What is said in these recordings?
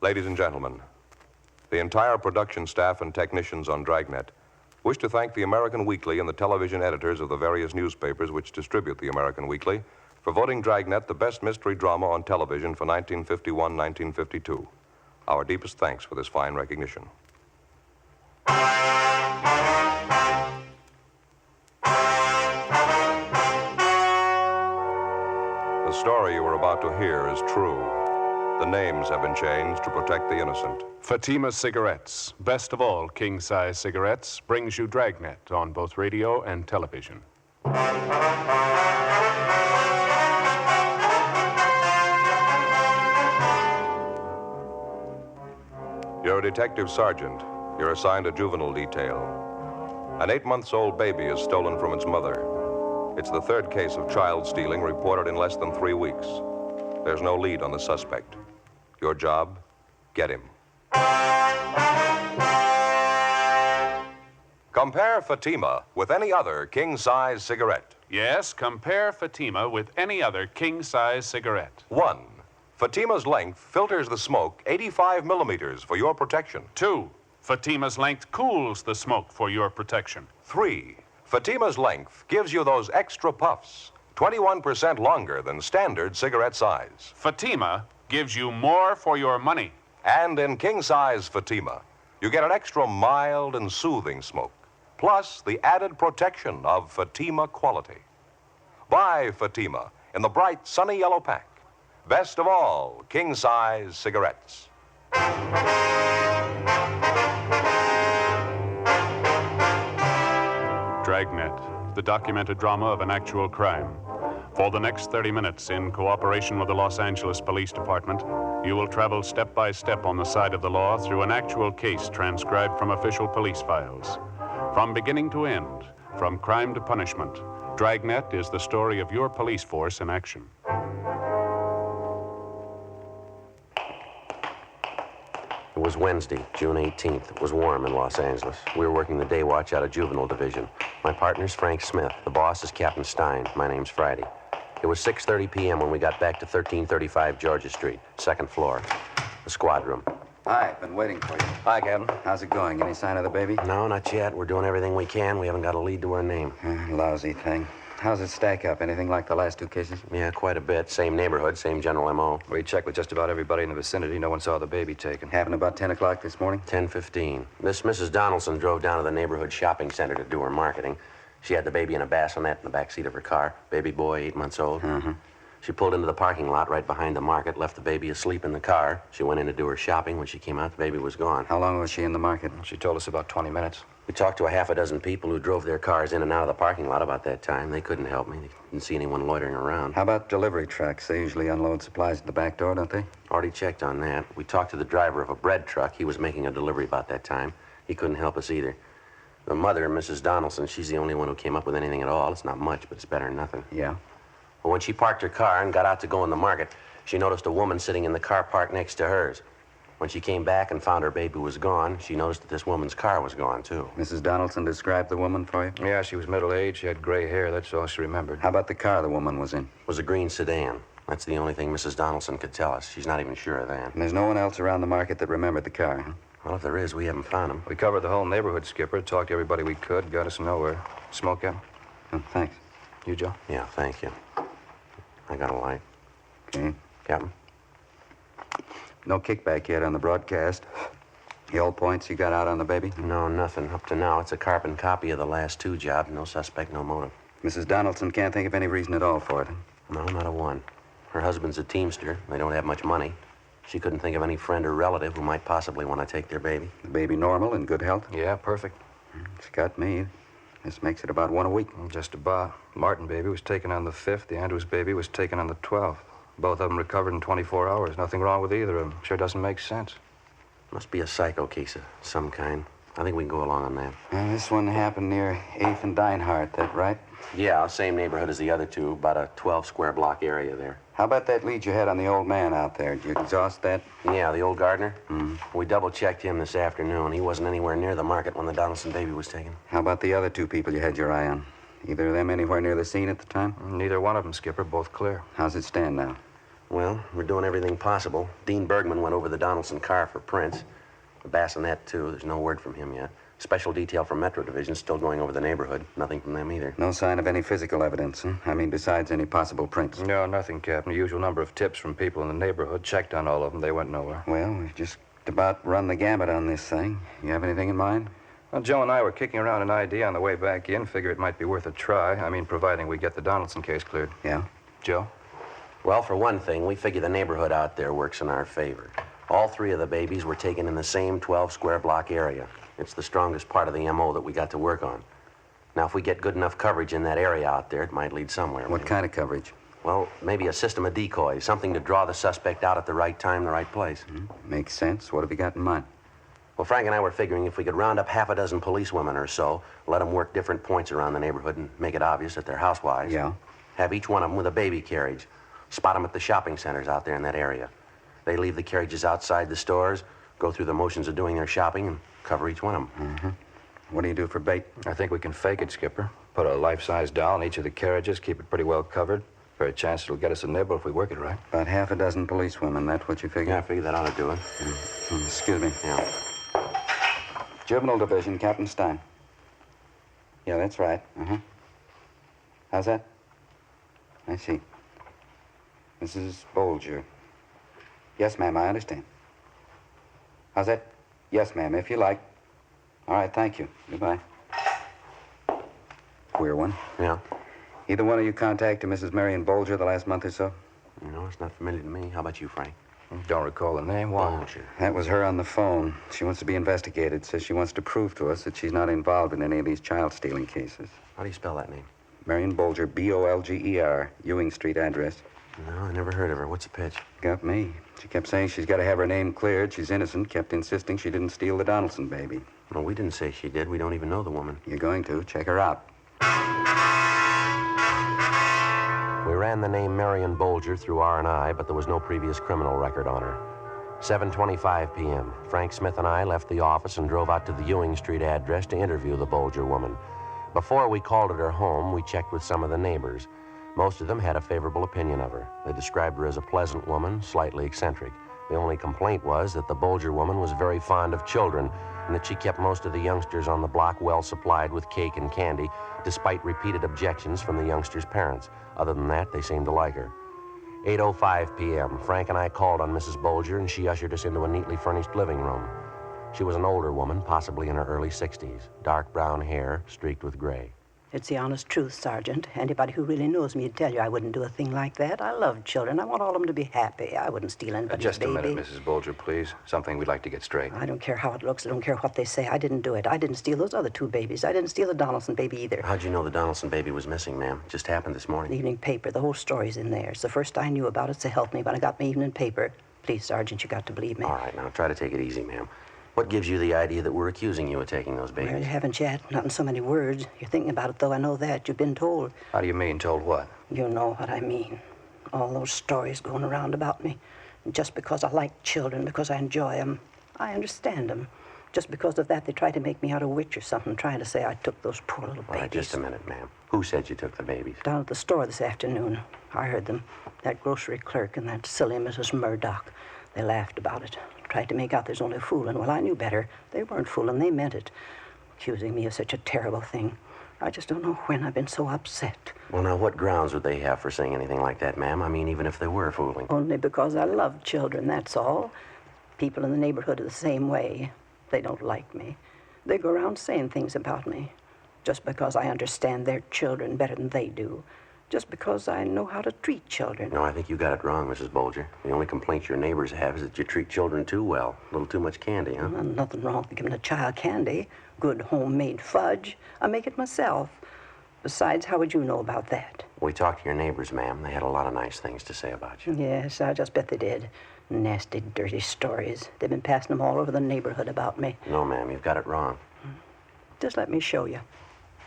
Ladies and gentlemen, the entire production staff and technicians on Dragnet wish to thank the American Weekly and the television editors of the various newspapers which distribute the American Weekly for voting Dragnet the best mystery drama on television for 1951-1952. Our deepest thanks for this fine recognition. The story you are about to hear is true. The names have been changed to protect the innocent. Fatima Cigarettes, best of all king-size cigarettes, brings you Dragnet on both radio and television. You're a detective sergeant. You're assigned a juvenile detail. An 8-month-old baby is stolen from its mother. It's the third case of child stealing reported in less than 3 weeks. There's no lead on the suspect. Your job, get him. Compare Fatima with any other king-size cigarette. Yes, compare Fatima with any other king-size cigarette. 1. Fatima's length filters the smoke 85 millimeters for your protection. 2. Fatima's length cools the smoke for your protection. 3. Fatima's length gives you those extra puffs, 21% longer than standard cigarette size. Fatima gives you more for your money. And in king-size Fatima, you get an extra mild and soothing smoke, plus the added protection of Fatima quality. Buy Fatima in the bright, sunny yellow pack. Best of all, king-size cigarettes. Dragnet, the documented drama of an actual crime. For the next 30 minutes, in cooperation with the Los Angeles Police Department, you will travel step by step on the side of the law through an actual case transcribed from official police files. From beginning to end, from crime to punishment, Dragnet is the story of your police force in action. It was Wednesday, June 18th. It was warm in Los Angeles. We were working the day watch out of Juvenile Division. My partner's Frank Smith. The boss is Captain Stein. My name's Friday. It was 6:30 p.m. when we got back to 1335 Georgia Street, second floor, the squad room. Hi, been waiting for you. Hi, Captain. How's it going? Any sign of the baby? No, not yet. We're doing everything we can. We haven't got a lead to our name. Lousy thing. How's it stack up? Anything like the last 2 cases? Yeah, quite a bit. Same neighborhood, same general M.O. We checked with just about everybody in the vicinity. No one saw the baby taken. Happened about 10 o'clock this morning? 10:15. This Mrs. Donaldson drove down to the neighborhood shopping center to do her marketing. She had the baby in a bassinet in the back seat of her car. Baby boy, 8 months old. She pulled into the parking lot right behind the market, left the baby asleep in the car. She went in to do her shopping. When she came out, the baby was gone. How long was she in the market? She told us about 20 minutes. We talked to a half a dozen people who drove their cars in and out of the parking lot about that time. They couldn't help me. They didn't see anyone loitering around. How about delivery trucks? They usually unload supplies at the back door, don't they? Already checked on that. We talked to the driver of a bread truck. He was making a delivery about that time. He couldn't help us either. The mother, Mrs. Donaldson, she's the only one who came up with anything at all. It's not much, but it's better than nothing. Yeah. Well, when she parked her car and got out to go in the market, she noticed a woman sitting in the car parked next to hers. When she came back and found her baby was gone, she noticed that this woman's car was gone, too. Mrs. Donaldson described the woman for you? Yeah, she was middle-aged. She had gray hair. That's all she remembered. How about the car the woman was in? It was a green sedan. That's the only thing Mrs. Donaldson could tell us. She's not even sure of that. And there's no one else around the market that remembered the car, huh? Well, if there is, we haven't found him. We covered the whole neighborhood, Skipper. Talked to everybody we could. Got us nowhere. Smoke, Captain? Oh, thanks. You, Joe? Yeah, thank you. I got a light. Okay. Captain? No kickback yet on the broadcast. The old points you got out on the baby? No, nothing. Up to now, it's a carbon copy of the last 2 jobs. No suspect, no motive. Mrs. Donaldson can't think of any reason at all for it. No, not a one. Her husband's a teamster. They don't have much money. She couldn't think of any friend or relative who might possibly want to take their baby. The baby normal, in good health? Yeah, perfect. It's got me. This makes it about 1 a week. Just about. Martin baby was taken on the 5th. The Andrews baby was taken on the 12th. Both of them recovered in 24 hours. Nothing wrong with either of them. Sure doesn't make sense. Must be a psycho case of some kind. I think we can go along on that. Well, this one happened near 8th and Dinehart, that right? Yeah, same neighborhood as the other two. About a 12-square block area there. How about that lead you had on the old man out there? Did you exhaust that? Yeah, the old gardener? We double-checked him this afternoon. He wasn't anywhere near the market when the Donaldson baby was taken. How about the other 2 people you had your eye on? Either of them anywhere near the scene at the time? Neither one of them, Skipper. Both clear. How's it stand now? Well, we're doing everything possible. Dean Bergman went over the Donaldson car for prints. The bassinet, too. There's no word from him yet. Special detail from Metro Division still going over the neighborhood. Nothing from them either. No sign of any physical evidence, huh? I mean, besides any possible prints. No, nothing, Captain. The usual number of tips from people in the neighborhood. Checked on all of them. They went nowhere. Well, we've just about run the gamut on this thing. You have anything in mind? Well, Joe and I were kicking around an idea on the way back in. Figure it might be worth a try. I mean, providing we get the Donaldson case cleared. Yeah? Joe? Well, for one thing, we figure the neighborhood out there works in our favor. All three of the babies were taken in the same 12-square block area. It's the strongest part of the M.O. that we got to work on. Now, if we get good enough coverage in that area out there, it might lead somewhere. What kind of coverage? Well, maybe a system of decoys, something to draw the suspect out at the right time, the right place. Makes sense. What have you got in mind? Well, Frank and I were figuring if we could round up half a dozen policewomen or so, let them work different points around the neighborhood and make it obvious that they're housewives. Yeah? Have each one of them with a baby carriage. Spot them at the shopping centers out there in that area. They leave the carriages outside the stores, go through the motions of doing their shopping, and cover each one of them. What do you do for bait? I think we can fake it, Skipper. Put a life-size doll in each of the carriages, keep it pretty well covered. Very chance it'll get us a nibble if we work it right. About half a dozen policewomen. That's what you figure? Yeah, I figure that ought to do it. Excuse me. Yeah. Juvenile Division, Captain Stein. Yeah, that's right. How's that? I see. Mrs. Bolger. Yes, ma'am, I understand. How's that? Yes, ma'am, if you like. All right, thank you. Goodbye. Queer one. Yeah. Either one of you contacted Mrs. Marion Bolger the last month or so? No, it's not familiar to me. How about you, Frank? Don't recall the name. Why? Bolger. That was her on the phone. She wants to be investigated. Says she wants to prove to us that she's not involved in any of these child-stealing cases. How do you spell that name? Marion Bolger, B-O-L-G-E-R, Ewing Street address. No, I never heard of her. What's the pitch? Got me. She kept saying she's got to have her name cleared. She's innocent. Kept insisting she didn't steal the Donaldson baby. No, we didn't say she did. We don't even know the woman. You're going to. Check her out. We ran the name Marion Bolger through R&I, but there was no previous criminal record on her. 7:25 p.m. Frank Smith and I left the office and drove out to the Ewing Street address to interview the Bolger woman. Before we called at her home, we checked with some of the neighbors. Most of them had a favorable opinion of her. They described her as a pleasant woman, slightly eccentric. The only complaint was that the Bolger woman was very fond of children and that she kept most of the youngsters on the block well supplied with cake and candy, despite repeated objections from the youngsters' parents. Other than that, they seemed to like her. 8:05 p.m., Frank and I called on Mrs. Bolger, and she ushered us into a neatly furnished living room. She was an older woman, possibly in her early 60s, dark brown hair streaked with gray. It's the honest truth, Sergeant. Anybody who really knows me would tell you I wouldn't do a thing like that. I love children. I want all of them to be happy. I wouldn't steal anybody's Just a baby. minute, Mrs. Bolger, please. Something we'd like to get straight. I don't care how it looks. I don't care what they say. I didn't do it. I didn't steal those other two babies. I didn't steal the Donaldson baby either. How'd you know the Donaldson baby was missing, ma'am? It just happened this The morning. evening paper. The whole story's in there. It's the first I knew about it to help me, but I got my evening paper. Please, Sergeant, you got to believe me. All right, now try to take it easy, ma'am. What gives you the idea that we're accusing you of taking those Well, you babies? haven't yet. Not in so many words. You're thinking about it, though. I know that. You've been told. How do you mean, told what? You know what I mean. All those stories going around about me. And just because I like children, because I enjoy them, I understand them. Just because of that, they try to make me out a witch or something, trying to say I took those poor little All babies. right, just a minute, ma'am. Who said you took the babies? Down at the store this afternoon, I heard them. That grocery clerk and that silly Mrs. Murdoch. They laughed about it. Tried to make out there's only fooling. Well, I knew better. They weren't fooling. They meant it. Accusing me of such a terrible thing. I just don't know when I've been so upset. Well, now, what grounds would they have for saying anything like that, ma'am? I mean, even if they were fooling. Only because I love children, that's all. People in the neighborhood are the same way. They don't like me. They go around saying things about me. Just because I understand their children better than they do. Just because I know how to treat children. No, I think you got it wrong, Mrs. Bolger. The only complaint your neighbors have is that you treat children too well. A little too much candy, huh? Well, nothing wrong with giving a child candy. Good homemade fudge. I make it myself. Besides, how would you know about that? We talked to your neighbors, ma'am. They had a lot of nice things to say about you. Yes, I just bet they did. Nasty, dirty stories. They've been passing them all over the neighborhood about me. No, ma'am, you've got it wrong. Just let me show you.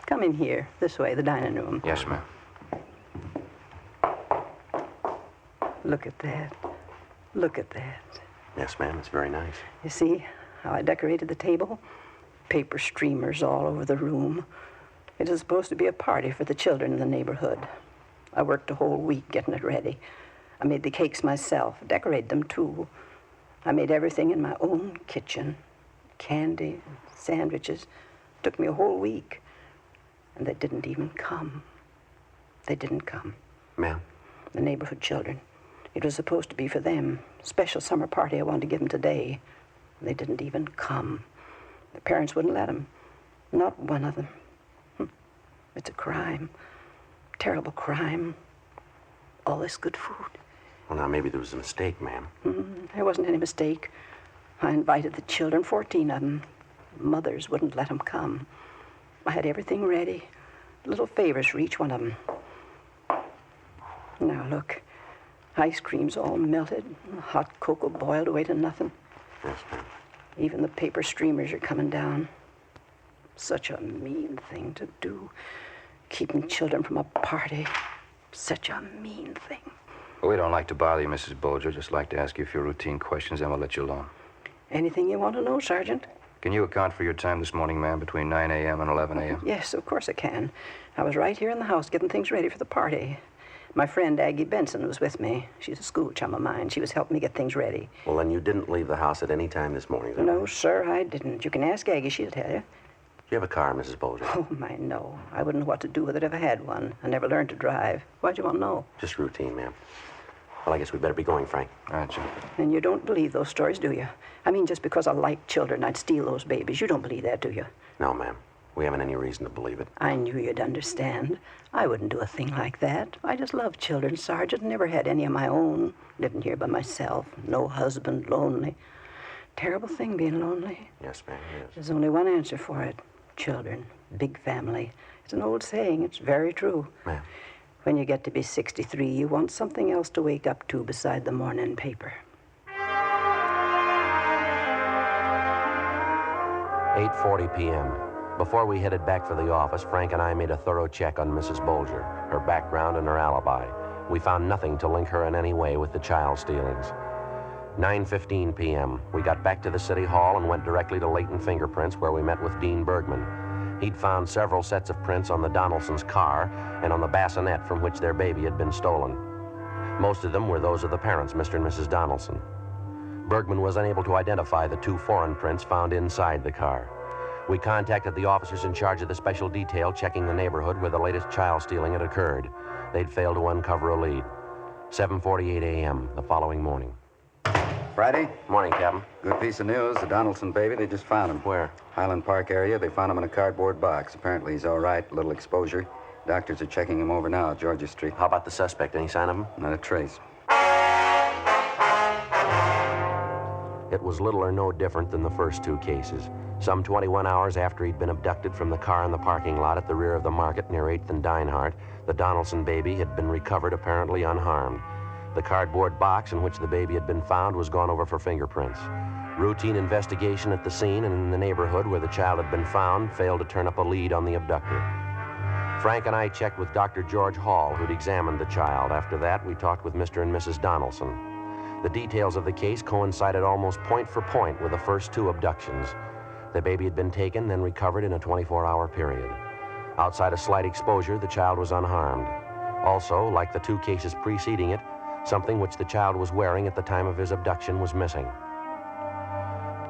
Come in here, this way, the dining room. Yes, ma'am. Look at that. Look at that. Yes, ma'am, it's very nice. You see how I decorated the table? Paper streamers all over the room. It is supposed to be a party for the children in the neighborhood. I worked a whole week getting it ready. I made the cakes myself, decorated them too. I made everything in my own kitchen. Candy, sandwiches. Took me a whole week. And they didn't even come. They didn't come. Ma'am? The neighborhood children. It was supposed to be for them. Special summer party I wanted to give them today. They didn't even come. The parents wouldn't let them. Not one of them. It's a crime. Terrible crime. All this good food. Well, now, maybe there was a mistake, ma'am. There wasn't any mistake. I invited the children, 14 of them. Mothers wouldn't let them come. I had everything ready. Little favors for each one of them. Now, look. Ice cream's all melted. Hot cocoa boiled away to nothing. Yes, ma'am. Even the paper streamers are coming down. Such a mean thing to do. Keeping children from a party. Such a mean thing. Well, we don't like to bother you, Mrs. Bolger. Just like to ask you a few routine questions, then we'll let you alone. Anything you want to know, Sergeant? Can you account for your time this morning, ma'am, between 9 a.m. and 11 a.m.? Yes, of course I can. I was right here in the house getting things ready for the party. My friend Aggie Benson was with me. She's a school chum of mine. She was helping me get things ready. Well, then you didn't leave the house at any time this morning, is that No, right? sir, I didn't. You can ask Aggie. She'll tell you. Do you have a car, Mrs. Bolger? Oh, my, no. I wouldn't know what to do with it if I had one. I never learned to drive. Why'd you want to know? Just routine, ma'am. Well, I guess we better be going, Frank. All right, Jim. And you don't believe those stories, do you? I mean, just because I like children, I'd steal those babies. You don't believe that, do you? No, ma'am. We haven't any reason to believe it. I knew you'd understand. I wouldn't do a thing like that. I just love children, Sergeant. Never had any of my own. Living here by myself. No husband, lonely. Terrible thing being lonely. Yes, ma'am, yes. There's only one answer for it. Children. Big family. It's an old saying. It's very true. Ma'am. When you get to be 63, you want something else to wake up to beside the morning paper. 8:40 p.m. Before we headed back for the office, Frank and I made a thorough check on Mrs. Bolger, her background and her alibi. We found nothing to link her in any way with the child stealings. 9:15 p.m. We got back to the city hall and went directly to Leighton Fingerprints, where we met with Dean Bergman. He'd found several sets of prints on the Donaldsons' car and on the bassinet from which their baby had been stolen. Most of them were those of the parents, Mr. and Mrs. Donaldson. Bergman was unable to identify the 2 foreign prints found inside the car. We contacted the officers in charge of the special detail checking the neighborhood where the latest child stealing had occurred. They'd failed to uncover a lead. 7:48 a.m. the following morning. Friday? Morning, Captain. Good piece of news. The Donaldson baby, they just found him. Where? Highland Park area. They found him in a cardboard box. Apparently he's all right. A little exposure. Doctors are checking him over now, Georgia Street. How about the suspect? Any sign of him? Not a trace. It was little or no different than the first 2 cases. Some 21 hours after he'd been abducted from the car in the parking lot at the rear of the market near 8th and Dinehart, the Donaldson baby had been recovered apparently unharmed. The cardboard box in which the baby had been found was gone over for fingerprints. Routine investigation at the scene and in the neighborhood where the child had been found failed to turn up a lead on the abductor. Frank and I checked with Dr. George Hall, who'd examined the child. After that, we talked with Mr. and Mrs. Donaldson. The details of the case coincided almost point for point with the first 2 abductions. The baby had been taken, then recovered in a 24-hour period. Outside a slight exposure, the child was unharmed. Also, like the 2 cases preceding it, something which the child was wearing at the time of his abduction was missing.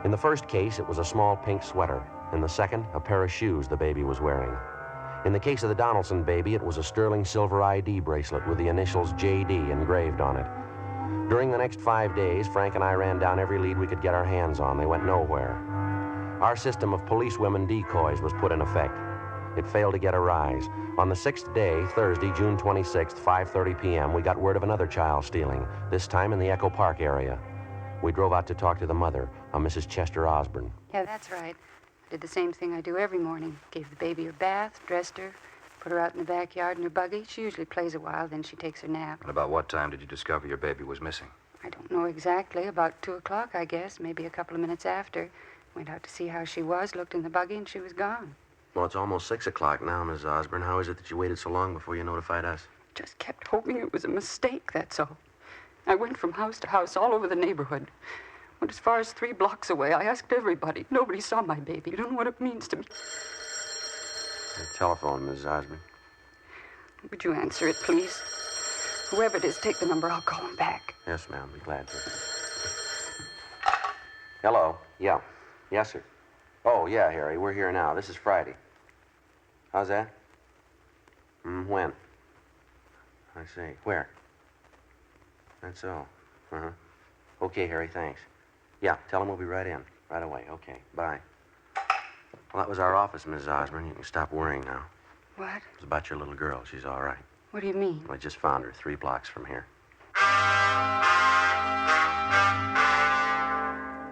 In the first case, it was a small pink sweater. In the second, a pair of shoes the baby was wearing. In the case of the Donaldson baby, it was a sterling silver ID bracelet with the initials JD engraved on it. During the next 5 days, Frank and I ran down every lead we could get our hands on. They went nowhere. Our system of policewomen decoys was put in effect. It failed to get a rise. On the 6th day, Thursday, June 26th, 5:30 p.m., we got word of another child stealing, this time in the Echo Park area. We drove out to talk to the mother, a Mrs. Chester Osborne. Yeah, that's right. I did the same thing I do every morning. Gave the baby her bath, dressed her, put her out in the backyard in her buggy. She usually plays a while, then she takes her nap. And about what time did you discover your baby was missing? I don't know exactly. About 2 o'clock, I guess. Maybe a couple of minutes after. Went out to see how she was, looked in the buggy, and she was gone. Well, it's almost 6 o'clock now, Miss Osborne. How is it that you waited so long before you notified us? Just kept hoping it was a mistake, that's all. I went from house to house all over the neighborhood. Went as far as 3 blocks away. I asked everybody. Nobody saw my baby. You don't know what it means to me. The telephone, Miss Osborne. Would you answer it, please? Whoever it is, take the number. I'll call him back. Yes, ma'am. Be glad to. Hello. Yeah. Yes, sir. Oh, yeah, Harry. We're here now. This is Friday. How's that? When? I see. Where? That's all. Uh-huh. Okay, Harry, thanks. Yeah, tell him we'll be right in. Right away. Okay, bye. Well, that was our office, Mrs. Osborne. You can stop worrying now. What? It's about your little girl. She's all right. What do you mean? I just found her 3 blocks from here.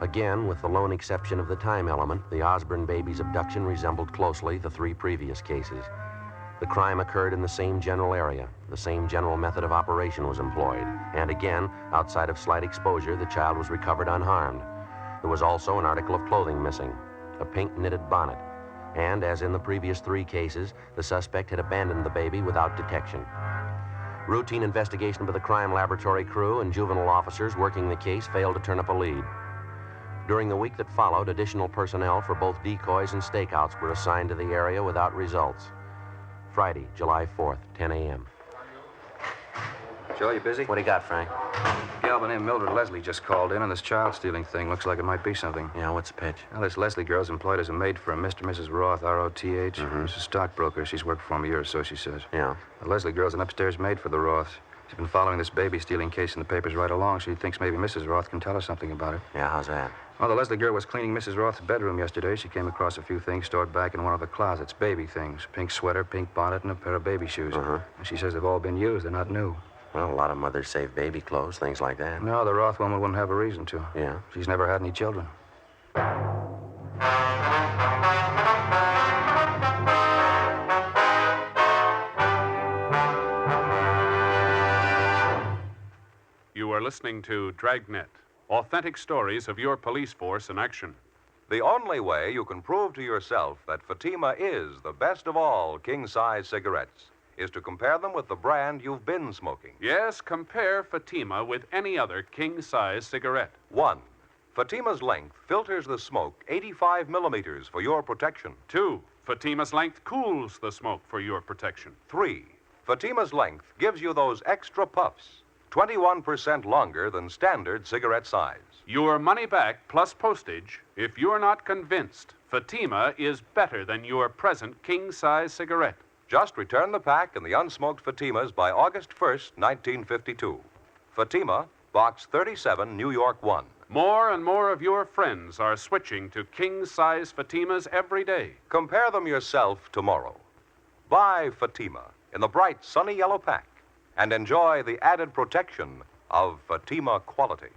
Again, with the lone exception of the time element, the Osborne baby's abduction resembled closely the 3 previous cases. The crime occurred in the same general area. The same general method of operation was employed. And again, outside of slight exposure, the child was recovered unharmed. There was also an article of clothing missing, a pink knitted bonnet. And, as in the previous 3 cases, the suspect had abandoned the baby without detection. Routine investigation by the crime laboratory crew and juvenile officers working the case failed to turn up a lead. During the week that followed, additional personnel for both decoys and stakeouts were assigned to the area without results. Friday, July 4th, 10 a.m. Joe, you busy? What do you got, Frank? Gal by name Mildred Leslie just called in on this child stealing thing. Looks like it might be something. Yeah, what's the pitch? Well, this Leslie girl's employed as a maid for a Mr. and Mrs. Roth, R-O-T-H. She's a stockbroker. She's worked for him a year or so, she says. Yeah. The Leslie girl's an upstairs maid for the Roths. She's been following this baby stealing case in the papers right along. She thinks maybe Mrs. Roth can tell us something about it. Yeah, how's that? Well, the Leslie girl was cleaning Mrs. Roth's bedroom yesterday. She came across a few things stored back in one of the closets. Baby things. Pink sweater, pink bonnet, and a pair of baby shoes. And she says they've all been used. They're not new. Well, a lot of mothers save baby clothes, things like that. No, the Roth woman wouldn't have a reason to. Yeah? She's never had any children. You are listening to Dragnet, authentic stories of your police force in action. The only way you can prove to yourself that Fatima is the best of all king-size cigarettes is to compare them with the brand you've been smoking. Yes, compare Fatima with any other king-size cigarette. 1. Fatima's length filters the smoke 85 millimeters for your protection. 2. Fatima's length cools the smoke for your protection. 3. Fatima's length gives you those extra puffs, 21% longer than standard cigarette size. Your money back plus postage if you're not convinced Fatima is better than your present king-size cigarette. Just return the pack and the unsmoked Fatimas by August 1st, 1952. Fatima, Box 37, New York 1. More and more of your friends are switching to king-size Fatimas every day. Compare them yourself tomorrow. Buy Fatima in the bright, sunny yellow pack and enjoy the added protection of Fatima quality.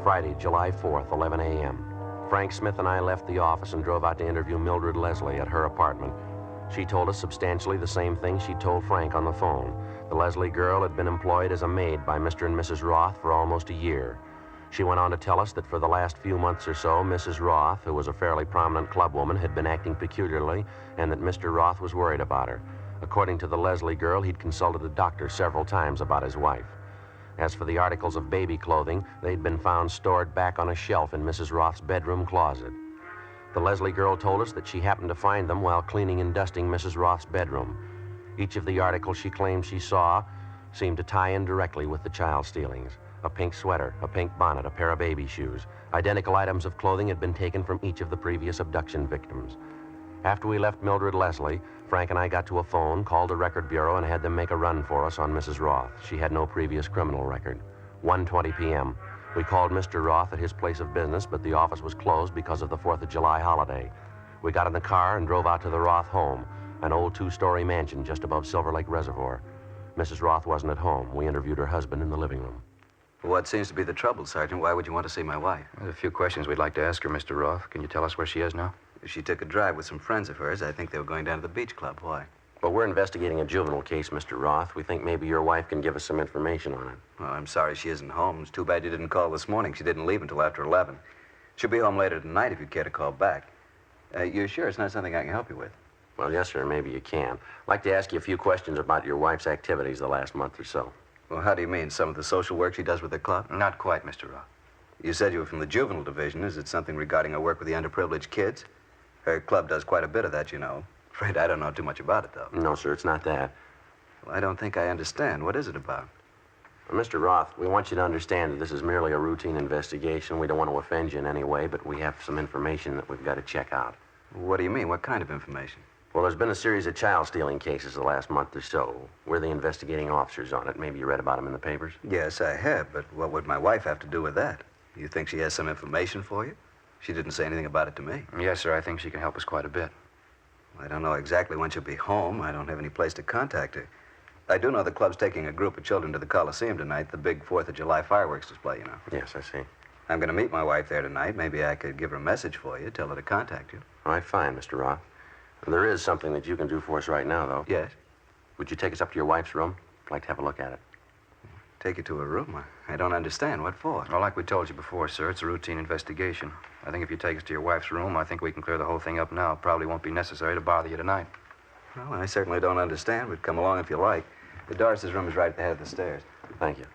Friday, July 4th, 11 a.m. Frank Smith and I left the office and drove out to interview Mildred Leslie at her apartment. She told us substantially the same thing she told Frank on the phone. The Leslie girl had been employed as a maid by Mr. and Mrs. Roth for almost a year. She went on to tell us that for the last few months or so, Mrs. Roth, who was a fairly prominent clubwoman, had been acting peculiarly, and that Mr. Roth was worried about her. According to the Leslie girl, he'd consulted a doctor several times about his wife. As for the articles of baby clothing, they'd been found stored back on a shelf in Mrs. Roth's bedroom closet. The Leslie girl told us that she happened to find them while cleaning and dusting Mrs. Roth's bedroom. Each of the articles she claimed she saw seemed to tie in directly with the child stealings. A pink sweater, a pink bonnet, a pair of baby shoes. Identical items of clothing had been taken from each of the previous abduction victims. After we left Mildred Leslie, Frank and I got to a phone, called the record bureau, and had them make a run for us on Mrs. Roth. She had no previous criminal record. 1:20 p.m. We called Mr. Roth at his place of business, but the office was closed because of the 4th of July holiday. We got in the car and drove out to the Roth home, an old 2-story mansion just above Silver Lake Reservoir. Mrs. Roth wasn't at home. We interviewed her husband in the living room. What seems to be the trouble, Sergeant? Why would you want to see my wife? There's a few questions we'd like to ask her, Mr. Roth. Can you tell us where she is now? She took a drive with some friends of hers. I think they were going down to the beach club. Why? But we're investigating a juvenile case, Mr. Roth. We think maybe your wife can give us some information on it. Well, I'm sorry she isn't home. It's too bad you didn't call this morning. She didn't leave until after 11. She'll be home later tonight if you care to call back. You're sure it's not something I can help you with? Well, yes, sir, maybe you can. I'd like to ask you a few questions about your wife's activities the last month or so. Well, how do you mean? Some of the social work she does with the club? Not quite, Mr. Roth. You said you were from the juvenile division. Is it something regarding her work with the underprivileged kids? Her club does quite a bit of that, you know. Afraid I don't know too much about it, though. No, sir, it's not that. Well, I don't think I understand. What is it about? Mr. Roth, we want you to understand that this is merely a routine investigation. We don't want to offend you in any way, but we have some information that we've got to check out. What do you mean? What kind of information? Well, there's been a series of child stealing cases the last month or so. We're the investigating officers on it. Maybe you read about them in the papers? Yes, I have, but what would my wife have to do with that? You think she has some information for you? She didn't say anything about it to me. Yes, sir, I think she can help us quite a bit. I don't know exactly when she'll be home. I don't have any place to contact her. I do know the club's taking a group of children to the Coliseum tonight, the big 4th of July fireworks display, you know. Yes, I see. I'm going to meet my wife there tonight. Maybe I could give her a message for you, tell her to contact you. All right, fine, Mr. Roth. There is something that you can do for us right now, though. Yes? Would you take us up to your wife's room? I'd like to have a look at it. Take you to her room? I don't understand. What for? Well, like we told you before, sir, it's a routine investigation. I think if you take us to your wife's room, I think we can clear the whole thing up now. Probably won't be necessary to bother you tonight. Well, I certainly don't understand, but come along if you like. Doris's room is right at the head of the stairs. Thank you.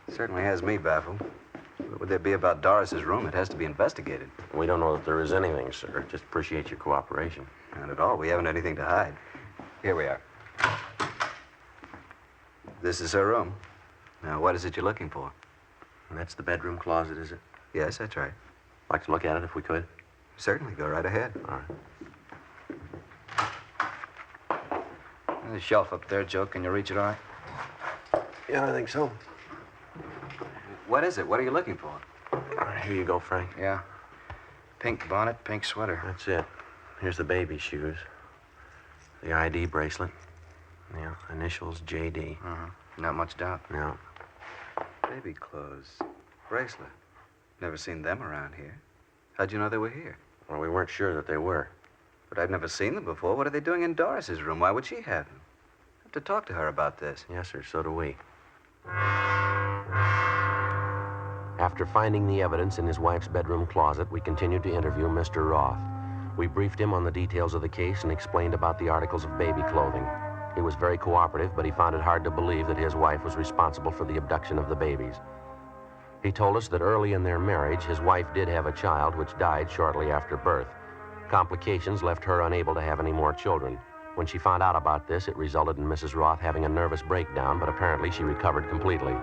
Certainly has me baffled. What would there be about Doris's room? It has to be investigated. We don't know that there is anything, sir. Just appreciate your cooperation. Not at all. We haven't anything to hide. Here we are. This is her room. Now, what is it you're looking for? And that's the bedroom closet, is it? Yes, that's right. Like to look at it if we could? Certainly. Go right ahead. All right. There's a shelf up there, Joe. Can you reach it all right? Yeah, I think so. What is it? What are you looking for? All right, here you go, Frank. Yeah. Pink bonnet, pink sweater. That's it. Here's the baby shoes. The ID bracelet. Yeah, initials JD. Not much doubt. No. Baby clothes. Bracelet. Never seen them around here. How'd you know they were here? Well, we weren't sure that they were. But I've never seen them before. What are they doing in Doris's room? Why would she have them? I have to talk to her about this. Yes, sir, so do we. After finding the evidence in his wife's bedroom closet, we continued to interview Mr. Roth. We briefed him on the details of the case and explained about the articles of baby clothing. He was very cooperative, but he found it hard to believe that his wife was responsible for the abduction of the babies. He told us that early in their marriage, his wife did have a child which died shortly after birth. Complications left her unable to have any more children. When she found out about this, it resulted in Mrs. Roth having a nervous breakdown, but apparently she recovered completely.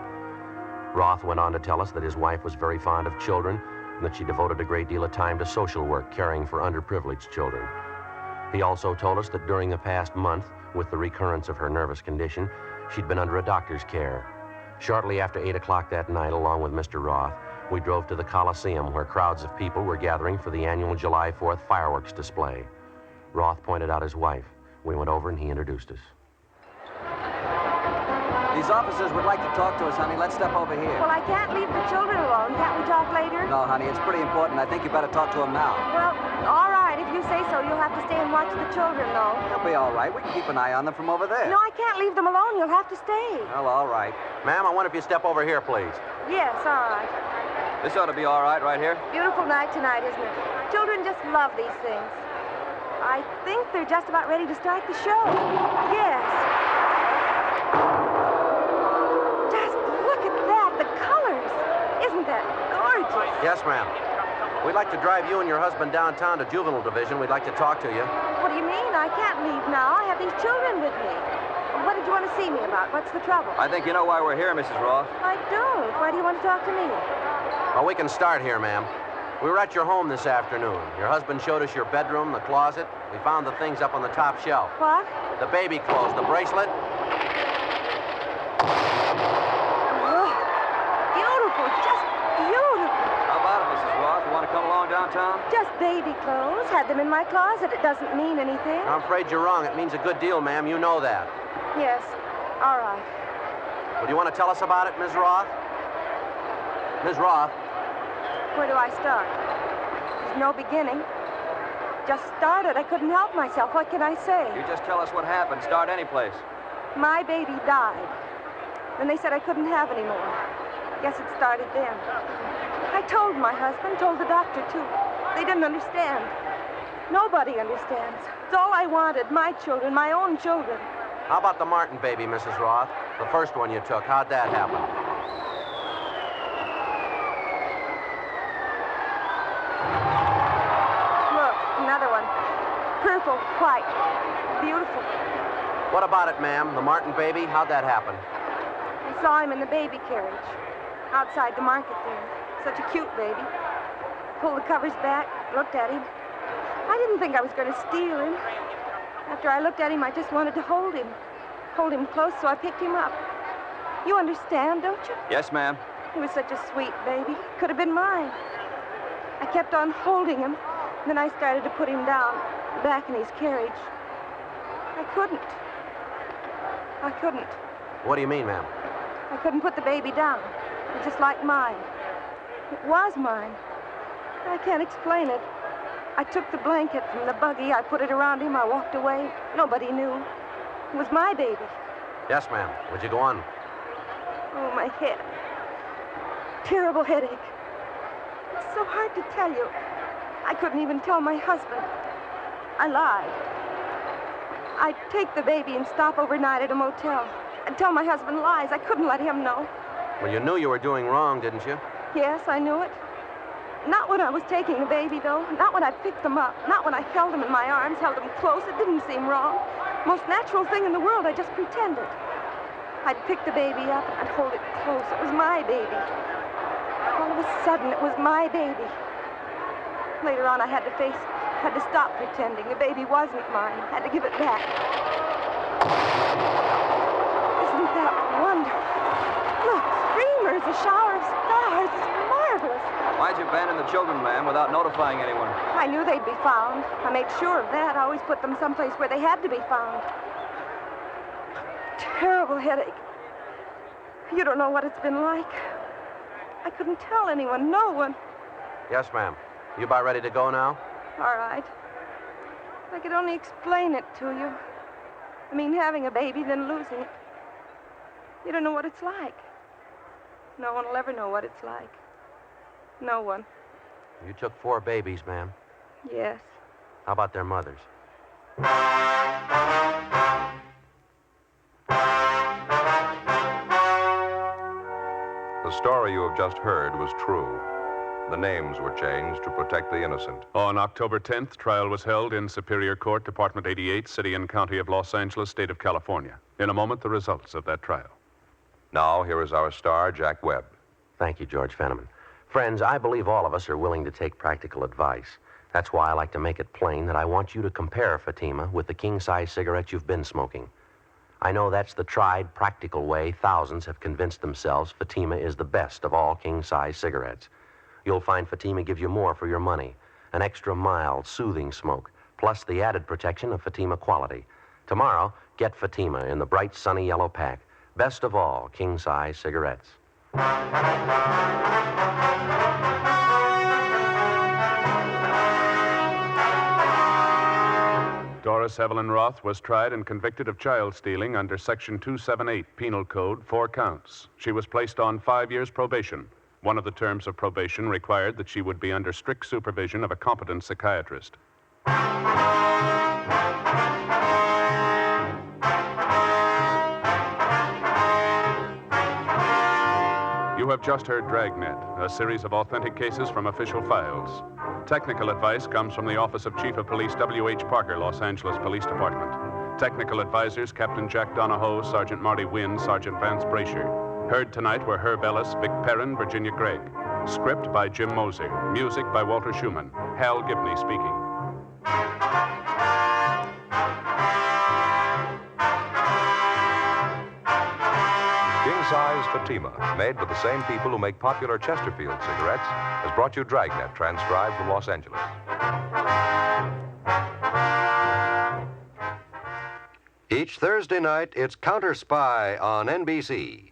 Roth went on to tell us that his wife was very fond of children and that she devoted a great deal of time to social work, caring for underprivileged children. He also told us that during the past month, with the recurrence of her nervous condition, she'd been under a doctor's care. Shortly after 8 o'clock that night, along with Mr. Roth, we drove to the Coliseum, where crowds of people were gathering for the annual July 4th fireworks display. Roth pointed out his wife. We went over and he introduced us. These officers would like to talk to us, honey. Let's step over here. Well, I can't leave the children alone. Can't we talk later? No, honey, it's pretty important. I think you better talk to them now. Well, all right. If you say so, you'll have to stay and watch the children, though. They'll be all right. We can keep an eye on them from over there. No, I can't leave them alone. You'll have to stay. Well, all right. Ma'am, I wonder if you step over here, please. Yes, all right. This ought to be all right here. Beautiful night tonight, isn't it? Children just love these things. I think they're just about ready to start the show. Yes. Just look at that. The colors. Isn't that gorgeous? Yes, ma'am. We'd like to drive you and your husband downtown to Juvenile Division. We'd like to talk to you. What do you mean? I can't leave now. I have these children with me. What did you want to see me about? What's the trouble? I think you know why we're here, Mrs. Roth. I don't. Why do you want to talk to me? Well, we can start here, ma'am. We were at your home this afternoon. Your husband showed us your bedroom, the closet. We found the things up on the top shelf. What? The baby clothes, the bracelet. Oh, beautiful. Just beautiful. How about it, Mrs. Roth? You want to come along downtown? Just baby clothes. Had them in my closet. It doesn't mean anything. I'm afraid you're wrong. It means a good deal, ma'am. You know that. Yes. All right. Would you want to tell us about it, Ms. Roth? Ms. Roth? Where do I start? There's no beginning. Just started. I couldn't help myself. What can I say? You just tell us what happened. Start any place. My baby died. Then they said I couldn't have any more. Guess it started then. I told my husband, told the doctor, too. They didn't understand. Nobody understands. It's all I wanted. My children, my own children. How about the Martin baby, Mrs. Roth? The first one you took. How'd that happen? beautiful, white. Beautiful. What about it, ma'am? The Martin baby? How'd that happen? I saw him in the baby carriage outside the market there. Such a cute baby. Pulled the covers back, looked at him. I didn't think I was going to steal him. After I looked at him, I just wanted to hold him. Hold him close, so I picked him up. You understand, don't you? Yes, ma'am. He was such a sweet baby. Could have been mine. I kept on holding him. Then I started to put him down, back in his carriage. I couldn't. What do you mean, ma'am? I couldn't put the baby down. It was just like mine. It was mine. I can't explain it. I took the blanket from the buggy. I put it around him. I walked away. Nobody knew. It was my baby. Yes, ma'am. Would you go on? Oh, my head. Terrible headache. It's so hard to tell you. I couldn't even tell my husband. I lied. I'd take the baby and stop overnight at a motel. I'd tell my husband lies. I couldn't let him know. Well, you knew you were doing wrong, didn't you? Yes, I knew it. Not when I was taking the baby, though. Not when I picked them up. Not when I held them in my arms, held them close. It didn't seem wrong. Most natural thing in the world. I just pretended. I'd pick the baby up and I'd hold it close. It was my baby. All of a sudden, it was my baby. Later on, I had to stop pretending. The baby wasn't mine. I had to give it back. Isn't that wonderful? Look, streamers, a shower of stars. It's marvelous. Why'd you abandon the children, ma'am, without notifying anyone? I knew they'd be found. I made sure of that. I always put them someplace where they had to be found. Terrible headache. You don't know what it's been like. I couldn't tell anyone, no one. Yes, ma'am. You about ready to go now? All right. If I could only explain it to you. I mean, having a baby, then losing it. You don't know what it's like. No one will ever know what it's like. No one. You took 4 babies, ma'am. Yes. How about their mothers? The story you have just heard was true. The names were changed to protect the innocent. On October 10th, trial was held in Superior Court, Department 88, City and County of Los Angeles, State of California. In a moment, the results of that trial. Now, here is our star, Jack Webb. Thank you, George Fenneman. Friends, I believe all of us are willing to take practical advice. That's why I like to make it plain that I want you to compare Fatima with the king-size cigarette you've been smoking. I know that's the tried, practical way thousands have convinced themselves Fatima is the best of all king-size cigarettes. You'll find Fatima gives you more for your money, an extra mild, soothing smoke, plus the added protection of Fatima quality. Tomorrow, get Fatima in the bright, sunny yellow pack. Best of all king-size cigarettes. Doris Evelyn Roth was tried and convicted of child stealing under Section 278 Penal Code, 4 counts. She was placed on 5 years probation. One of the terms of probation required that she would be under strict supervision of a competent psychiatrist. You have just heard Dragnet, a series of authentic cases from official files. Technical advice comes from the Office of Chief of Police W.H. Parker, Los Angeles Police Department. Technical advisors Captain Jack Donahoe, Sergeant Marty Wynn, Sergeant Vance Brasher. Heard tonight were Herb Ellis, Vic Perrin, Virginia Gregg. Script by Jim Moser. Music by Walter Schumann. Hal Gibney speaking. King-size Fatima, made with the same people who make popular Chesterfield cigarettes, has brought you Dragnet, transcribed from Los Angeles. Each Thursday night, it's Counter Spy on NBC.